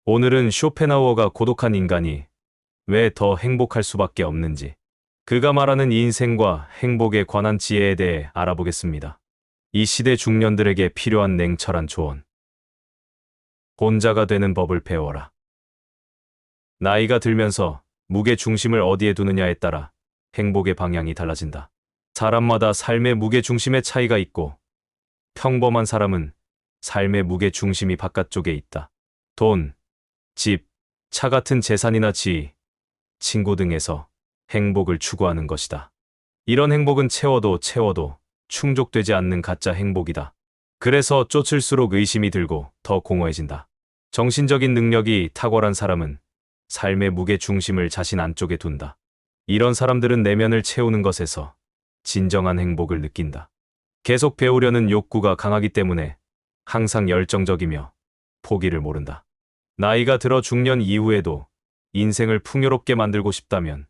오늘은 쇼펜하우어가 고독한 인간이 왜 더 행복할 수밖에 없는지, 그가 말하는 인생과 행복에 관한 지혜에 대해 알아보겠습니다. 이 시대 중년들에게 필요한 냉철한 조언. 혼자가 되는 법을 배워라. 나이가 들면서 무게 중심을 어디에 두느냐에 따라 행복의 방향이 달라진다. 사람마다 삶의 무게 중심의 차이가 있고, 평범한 사람은 삶의 무게 중심이 바깥쪽에 있다. 돈, 집, 차 같은 재산이나 지위, 친구 등에서 행복을 추구하는 것이다. 이런 행복은 채워도 충족되지 않는 가짜 행복이다. 그래서 쫓을수록 의심이 들고 더 공허해진다. 정신적인 능력이 탁월한 사람은 삶의 무게 중심을 자신 안쪽에 둔다. 이런 사람들은 내면을 채우는 것에서 진정한 행복을 느낀다. 계속 배우려는 욕구가 강하기 때문에 항상 열정적이며 포기를 모른다. 나이가 들어 중년 이후에도 인생을 풍요롭게 만들고 싶다면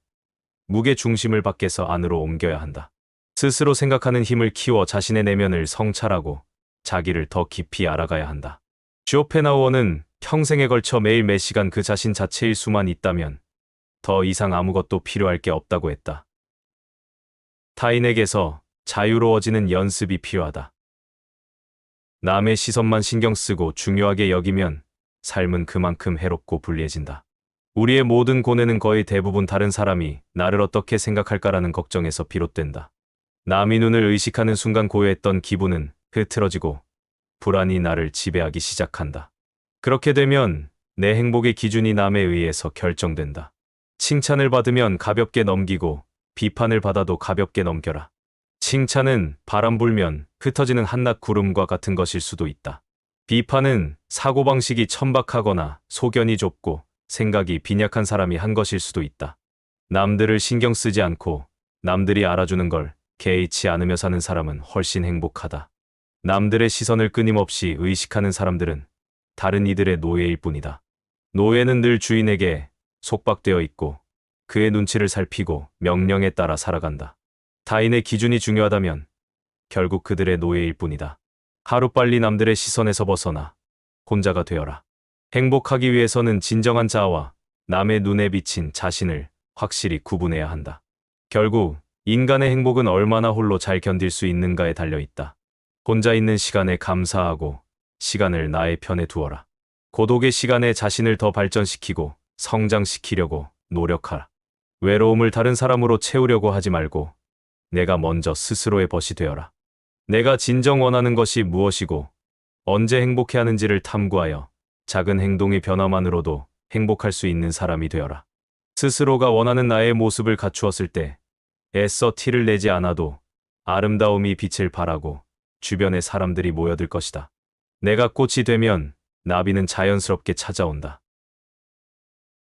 무게 중심을 밖에서 안으로 옮겨야 한다. 스스로 생각하는 힘을 키워 자신의 내면을 성찰하고 자기를 더 깊이 알아가야 한다. 쇼펜하우어는 평생에 걸쳐 매일 몇 시간 그 자신 자체일 수만 있다면 더 이상 아무것도 필요할 게 없다고 했다. 타인에게서 자유로워지는 연습이 필요하다. 남의 시선만 신경 쓰고 중요하게 여기면 삶은 그만큼 해롭고 불리해진다. 우리의 모든 고뇌는 거의 대부분 다른 사람이 나를 어떻게 생각할까라는 걱정에서 비롯된다. 남의 눈을 의식하는 순간 고요했던 기분은 흐트러지고 불안이 나를 지배하기 시작한다. 그렇게 되면 내 행복의 기준이 남에 의해서 결정된다. 칭찬을 받으면 가볍게 넘기고 비판을 받아도 가볍게 넘겨라. 칭찬은 바람 불면 흩어지는 한낱 구름과 같은 것일 수도 있다. 비판은 사고방식이 천박하거나 소견이 좁고 생각이 빈약한 사람이 한 것일 수도 있다. 남들을 신경 쓰지 않고 남들이 알아주는 걸 개의치 않으며 사는 사람은 훨씬 행복하다. 남들의 시선을 끊임없이 의식하는 사람들은 다른 이들의 노예일 뿐이다. 노예는 늘 주인에게 속박되어 있고 그의 눈치를 살피고 명령에 따라 살아간다. 타인의 기준이 중요하다면 결국 그들의 노예일 뿐이다. 하루빨리 남들의 시선에서 벗어나 혼자가 되어라. 행복하기 위해서는 진정한 자아와 남의 눈에 비친 자신을 확실히 구분해야 한다. 결국 인간의 행복은 얼마나 홀로 잘 견딜 수 있는가에 달려있다. 혼자 있는 시간에 감사하고 시간을 나의 편에 두어라. 고독의 시간에 자신을 더 발전시키고 성장시키려고 노력하라. 외로움을 다른 사람으로 채우려고 하지 말고 내가 먼저 스스로의 벗이 되어라. 내가 진정 원하는 것이 무엇이고 언제 행복해하는지를 탐구하여 작은 행동의 변화만으로도 행복할 수 있는 사람이 되어라. 스스로가 원하는 나의 모습을 갖추었을 때 애써 티를 내지 않아도 아름다움이 빛을 발하고 주변에 사람들이 모여들 것이다. 내가 꽃이 되면 나비는 자연스럽게 찾아온다.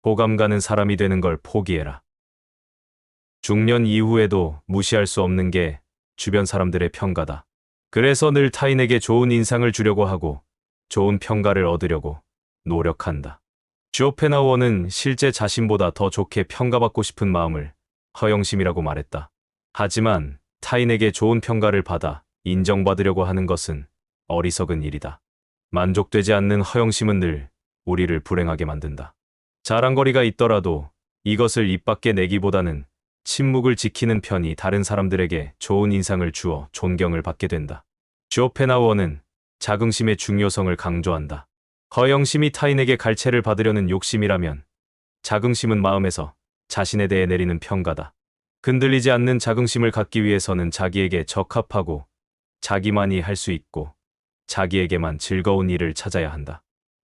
호감 가는 사람이 되는 걸 포기해라. 중년 이후에도 무시할 수 없는 게 주변 사람들의 평가다. 그래서 늘 타인에게 좋은 인상을 주려고 하고 좋은 평가를 얻으려고 노력한다. 쇼펜하우어는 실제 자신보다 더 좋게 평가받고 싶은 마음을 허영심이라고 말했다. 하지만 타인에게 좋은 평가를 받아 인정받으려고 하는 것은 어리석은 일이다. 만족되지 않는 허영심은 늘 우리를 불행하게 만든다. 자랑거리가 있더라도 이것을 입 밖에 내기보다는 침묵을 지키는 편이 다른 사람들에게 좋은 인상을 주어 존경을 받게 된다. 쇼펜하우어는 자긍심의 중요성을 강조한다. 허영심이 타인에게 갈채를 받으려는 욕심이라면 자긍심은 마음에서 자신에 대해 내리는 평가다. 흔들리지 않는 자긍심을 갖기 위해서는 자기에게 적합하고 자기만이 할 수 있고 자기에게만 즐거운 일을 찾아야 한다.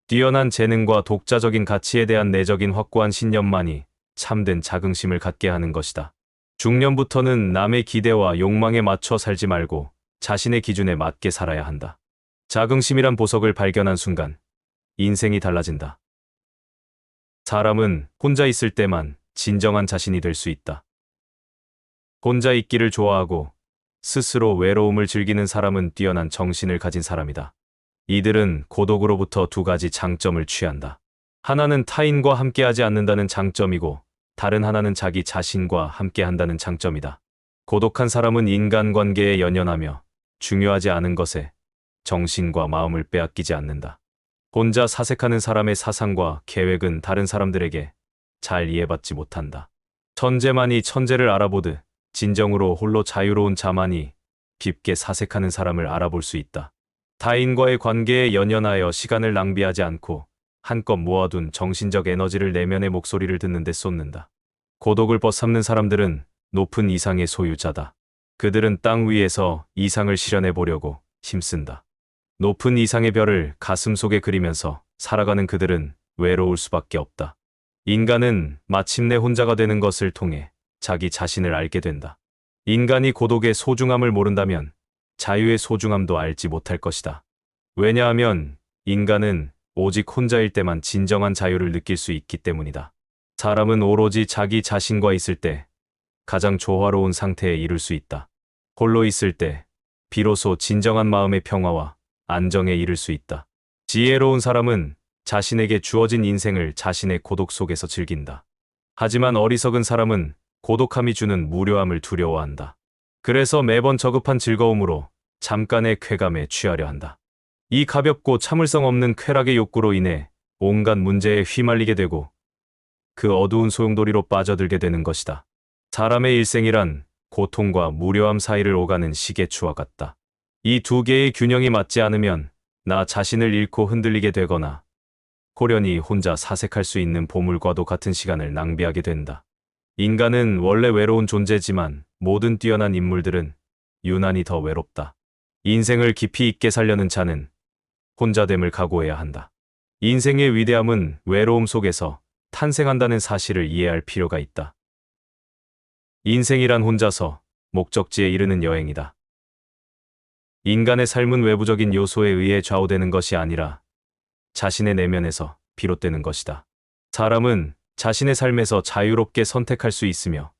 뛰어난 재능과 독자적인 가치에 대한 내적인 확고한 신념만이 참된 자긍심을 갖게 하는 것이다. 중년부터는 남의 기대와 욕망에 맞춰 살지 말고 자신의 기준에 맞게 살아야 한다. 자긍심이란 보석을 발견한 순간 인생이 달라진다. 사람은 혼자 있을 때만 진정한 자신이 될 수 있다. 혼자 있기를 좋아하고 스스로 외로움을 즐기는 사람은 뛰어난 정신을 가진 사람이다. 이들은 고독으로부터 두 가지 장점을 취한다. 하나는 타인과 함께하지 않는다는 장점이고 다른 하나는 자기 자신과 함께한다는 장점이다. 고독한 사람은 인간관계에 연연하며 중요하지 않은 것에 정신과 마음을 빼앗기지 않는다. 혼자 사색하는 사람의 사상과 계획은 다른 사람들에게 잘 이해받지 못한다. 천재만이 천재를 알아보듯 진정으로 홀로 자유로운 자만이 깊게 사색하는 사람을 알아볼 수 있다. 타인과의 관계에 연연하여 시간을 낭비하지 않고 한껏 모아둔 정신적 에너지를 내면의 목소리를 듣는 데 쏟는다. 고독을 벗삼는 사람들은 높은 이상의 소유자다. 그들은 땅 위에서 이상을 실현해 보려고 힘쓴다. 높은 이상의 별을 가슴 속에 그리면서 살아가는 그들은 외로울 수밖에 없다. 인간은 마침내 혼자가 되는 것을 통해 자기 자신을 알게 된다. 인간이 고독의 소중함을 모른다면 자유의 소중함도 알지 못할 것이다. 왜냐하면 인간은 오직 혼자일 때만 진정한 자유를 느낄 수 있기 때문이다. 사람은 오로지 자기 자신과 있을 때 가장 조화로운 상태에 이를 수 있다. 홀로 있을 때 비로소 진정한 마음의 평화와 안정에 이를 수 있다. 지혜로운 사람은 자신에게 주어진 인생을 자신의 고독 속에서 즐긴다. 하지만 어리석은 사람은 고독함이 주는 무료함을 두려워한다. 그래서 매번 저급한 즐거움으로 잠깐의 쾌감에 취하려 한다. 이 가볍고 참을성 없는 쾌락의 욕구로 인해 온갖 문제에 휘말리게 되고 그 어두운 소용돌이로 빠져들게 되는 것이다. 사람의 일생이란 고통과 무료함 사이를 오가는 시계추와 같다. 이 두 개의 균형이 맞지 않으면 나 자신을 잃고 흔들리게 되거나 호련히 혼자 사색할 수 있는 보물과도 같은 시간을 낭비하게 된다. 인간은 원래 외로운 존재지만 모든 뛰어난 인물들은 유난히 더 외롭다. 인생을 깊이 있게 살려는 자는 혼자됨을 각오해야 한다. 인생의 위대함은 외로움 속에서 탄생한다는 사실을 이해할 필요가 있다. 인생이란 혼자서 목적지에 이르는 여행이다. 인간의 삶은 외부적인 요소에 의해 좌우되는 것이 아니라 자신의 내면에서 비롯되는 것이다. 사람은 자신의 삶에서 자유롭게 선택할 수 있으며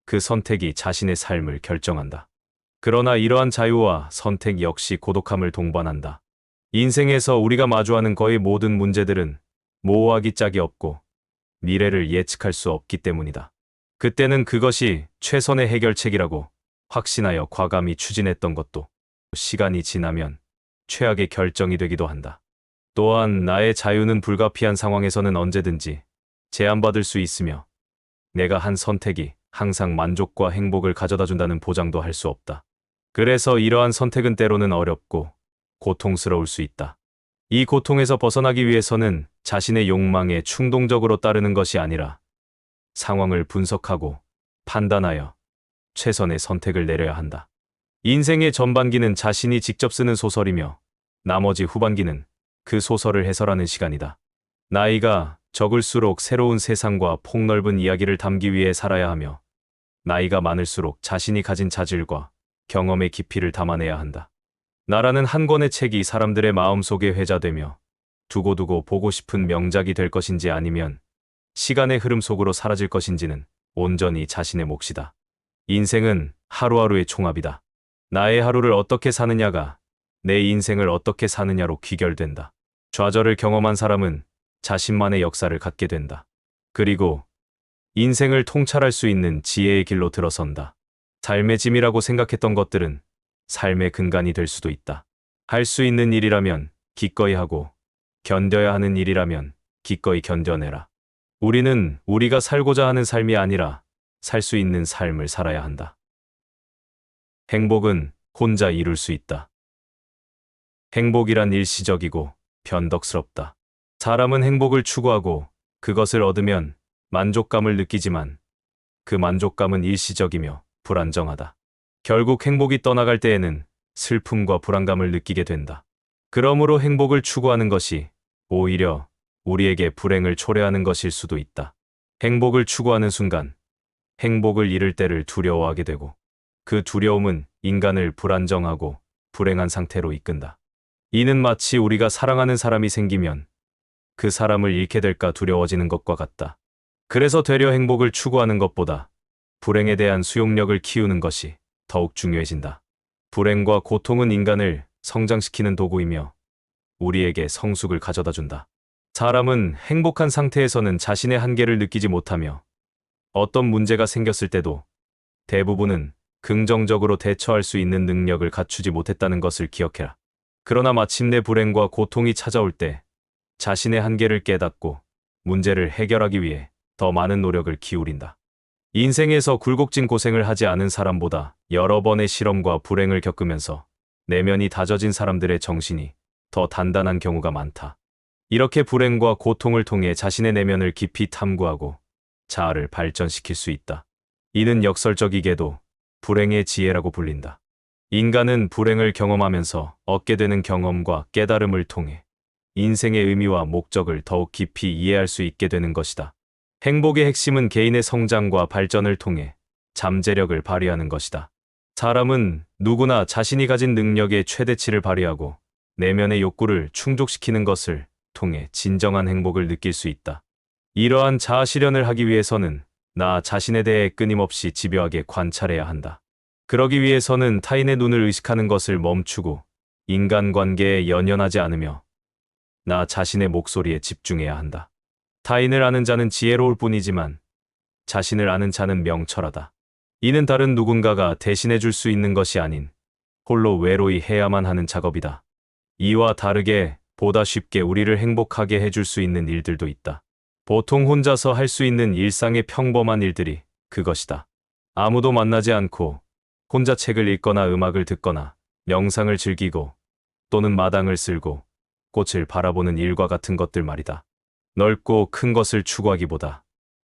그 선택이 자신의 삶을 결정한다. 그러나 이러한 자유와 선택 역시 고독함을 동반한다. 인생에서 우리가 마주하는 거의 모든 문제들은 모호하기 짝이 없고 미래를 예측할 수 없기 때문이다. 그때는 그것이 최선의 해결책이라고 확신하여 과감히 추진했던 것도 시간이 지나면 최악의 결정이 되기도 한다. 또한 나의 자유는 불가피한 상황에서는 언제든지 제한받을 수 있으며 내가 한 선택이 항상 만족과 행복을 가져다 준다는 보장도 할 수 없다. 그래서 이러한 선택은 때로는 어렵고 고통스러울 수 있다. 이 고통에서 벗어나기 위해서는 자신의 욕망에 충동적으로 따르는 것이 아니라 상황을 분석하고 판단하여 최선의 선택을 내려야 한다. 인생의 전반기는 자신이 직접 쓰는 소설이며 나머지 후반기는 그 소설을 해설하는 시간이다. 나이가 적을수록 새로운 세상과 폭넓은 이야기를 담기 위해 살아야 하며 나이가 많을수록 자신이 가진 자질과 경험의 깊이를 담아내야 한다. 나라는 한 권의 책이 사람들의 마음속에 회자되며 두고두고 보고 싶은 명작이 될 것인지 아니면 시간의 흐름 속으로 사라질 것인지는 온전히 자신의 몫이다. 인생은 하루하루의 총합이다. 나의 하루를 어떻게 사느냐가 내 인생을 어떻게 사느냐로 귀결된다. 좌절을 경험한 사람은 자신만의 역사를 갖게 된다. 그리고 인생을 통찰할 수 있는 지혜의 길로 들어선다. 삶의 짐이라고 생각했던 것들은 삶의 근간이 될 수도 있다. 할 수 있는 일이라면 기꺼이 하고 견뎌야 하는 일이라면 기꺼이 견뎌내라. 우리는 우리가 살고자 하는 삶이 아니라 살 수 있는 삶을 살아야 한다. 행복은 혼자 이룰 수 있다. 행복이란 일시적이고 변덕스럽다. 사람은 행복을 추구하고 그것을 얻으면 만족감을 느끼지만 그 만족감은 일시적이며 불안정하다. 결국 행복이 떠나갈 때에는 슬픔과 불안감을 느끼게 된다. 그러므로 행복을 추구하는 것이 오히려 우리에게 불행을 초래하는 것일 수도 있다. 행복을 추구하는 순간 행복을 잃을 때를 두려워하게 되고 그 두려움은 인간을 불안정하고 불행한 상태로 이끈다. 이는 마치 우리가 사랑하는 사람이 생기면 그 사람을 잃게 될까 두려워지는 것과 같다. 그래서 되려 행복을 추구하는 것보다 불행에 대한 수용력을 키우는 것이 더욱 중요해진다. 불행과 고통은 인간을 성장시키는 도구이며 우리에게 성숙을 가져다 준다. 사람은 행복한 상태에서는 자신의 한계를 느끼지 못하며 어떤 문제가 생겼을 때도 대부분은 긍정적으로 대처할 수 있는 능력을 갖추지 못했다는 것을 기억해라. 그러나 마침내 불행과 고통이 찾아올 때 자신의 한계를 깨닫고 문제를 해결하기 위해 더 많은 노력을 기울인다. 인생에서 굴곡진 고생을 하지 않은 사람보다 여러 번의 실험과 불행을 겪으면서 내면이 다져진 사람들의 정신이 더 단단한 경우가 많다. 이렇게 불행과 고통을 통해 자신의 내면을 깊이 탐구하고 자아를 발전시킬 수 있다. 이는 역설적이게도 불행의 지혜라고 불린다. 인간은 불행을 경험하면서 얻게 되는 경험과 깨달음을 통해 인생의 의미와 목적을 더욱 깊이 이해할 수 있게 되는 것이다. 행복의 핵심은 개인의 성장과 발전을 통해 잠재력을 발휘하는 것이다. 사람은 누구나 자신이 가진 능력의 최대치를 발휘하고 내면의 욕구를 충족시키는 것을 통해 진정한 행복을 느낄 수 있다. 이러한 자아 실현을 하기 위해서는 나 자신에 대해 끊임없이 집요하게 관찰해야 한다. 그러기 위해서는 타인의 눈을 의식하는 것을 멈추고 인간관계에 연연하지 않으며 나 자신의 목소리에 집중해야 한다. 타인을 아는 자는 지혜로울 뿐이지만 자신을 아는 자는 명철하다. 이는 다른 누군가가 대신해 줄 수 있는 것이 아닌 홀로 외로이 해야만 하는 작업이다. 이와 다르게 보다 쉽게 우리를 행복하게 해줄 수 있는 일들도 있다. 보통 혼자서 할 수 있는 일상의 평범한 일들이 그것이다. 아무도 만나지 않고 혼자 책을 읽거나 음악을 듣거나 명상을 즐기고 또는 마당을 쓸고 꽃을 바라보는 일과 같은 것들 말이다. 넓고 큰 것을 추구하기보다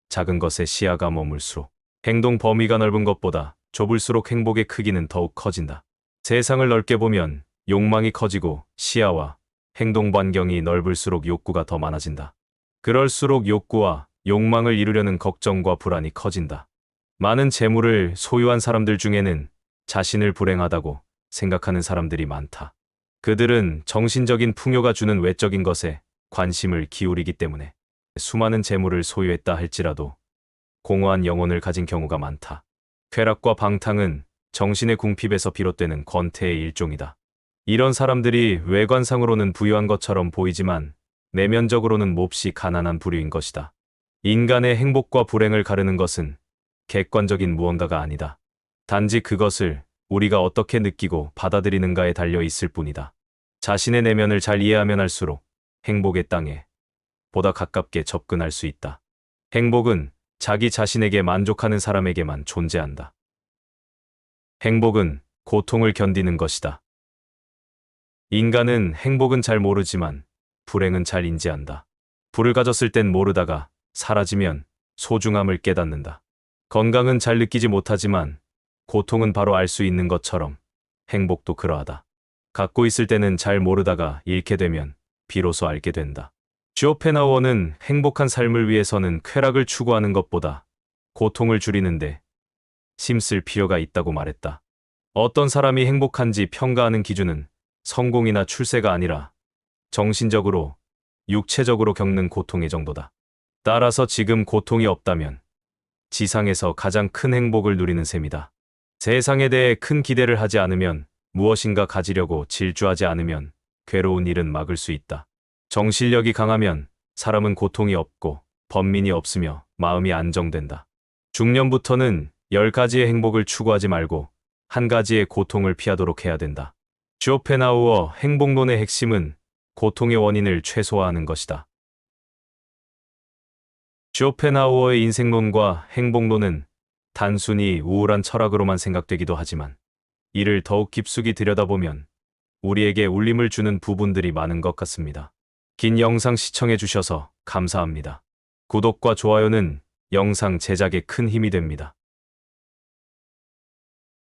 작은 것에 시야가 머물수록 행동 범위가 넓은 것보다 좁을수록 행복의 크기는 더욱 커진다. 세상을 넓게 보면 욕망이 커지고 시야와 행동 반경이 넓을수록 욕구가 더 많아진다. 그럴수록 욕구와 욕망을 이루려는 걱정과 불안이 커진다. 많은 재물을 소유한 사람들 중에는 자신을 불행하다고 생각하는 사람들이 많다. 그들은 정신적인 풍요가 주는 외적인 것에 관심을 기울이기 때문에 수많은 재물을 소유했다 할지라도 공허한 영혼을 가진 경우가 많다. 쾌락과 방탕은 정신의 궁핍에서 비롯되는 권태의 일종이다. 이런 사람들이 외관상으로는 부유한 것처럼 보이지만 내면적으로는 몹시 가난한 부류인 것이다. 인간의 행복과 불행을 가르는 것은 객관적인 무언가가 아니다. 단지 그것을 우리가 어떻게 느끼고 받아들이는가에 달려 있을 뿐이다. 자신의 내면을 잘 이해하면 할수록 행복의 땅에 보다 가깝게 접근할 수 있다. 행복은 자기 자신에게 만족하는 사람에게만 존재한다. 행복은 고통을 견디는 것이다. 인간은 행복은 잘 모르지만 불행은 잘 인지한다. 불을 가졌을 땐 모르다가 사라지면 소중함을 깨닫는다. 건강은 잘 느끼지 못하지만 고통은 바로 알 수 있는 것처럼 행복도 그러하다. 갖고 있을 때는 잘 모르다가 잃게 되면 비로소 알게 된다. 쇼펜하우어는 행복한 삶을 위해서는 쾌락을 추구하는 것보다 고통을 줄이는데 힘쓸 필요가 있다고 말했다. 어떤 사람이 행복한지 평가하는 기준은 성공이나 출세가 아니라 정신적으로, 육체적으로 겪는 고통의 정도다. 따라서 지금 고통이 없다면 지상에서 가장 큰 행복을 누리는 셈이다. 세상에 대해 큰 기대를 하지 않으면, 무엇인가 가지려고 질주하지 않으면 괴로운 일은 막을 수 있다. 정신력이 강하면 사람은 고통이 없고 번민이 없으며 마음이 안정된다. 중년부터는 10가지의 행복을 추구하지 말고 한 가지의 고통을 피하도록 해야 된다. 쇼펜하우어 행복론의 핵심은 고통의 원인을 최소화하는 것이다. 쇼펜하우어의 인생론과 행복론은 단순히 우울한 철학으로만 생각되기도 하지만 이를 더욱 깊숙이 들여다보면 우리에게 울림을 주는 부분들이 많은 것 같습니다. 긴 영상 시청해 주셔서 감사합니다. 구독과 좋아요는 영상 제작에 큰 힘이 됩니다.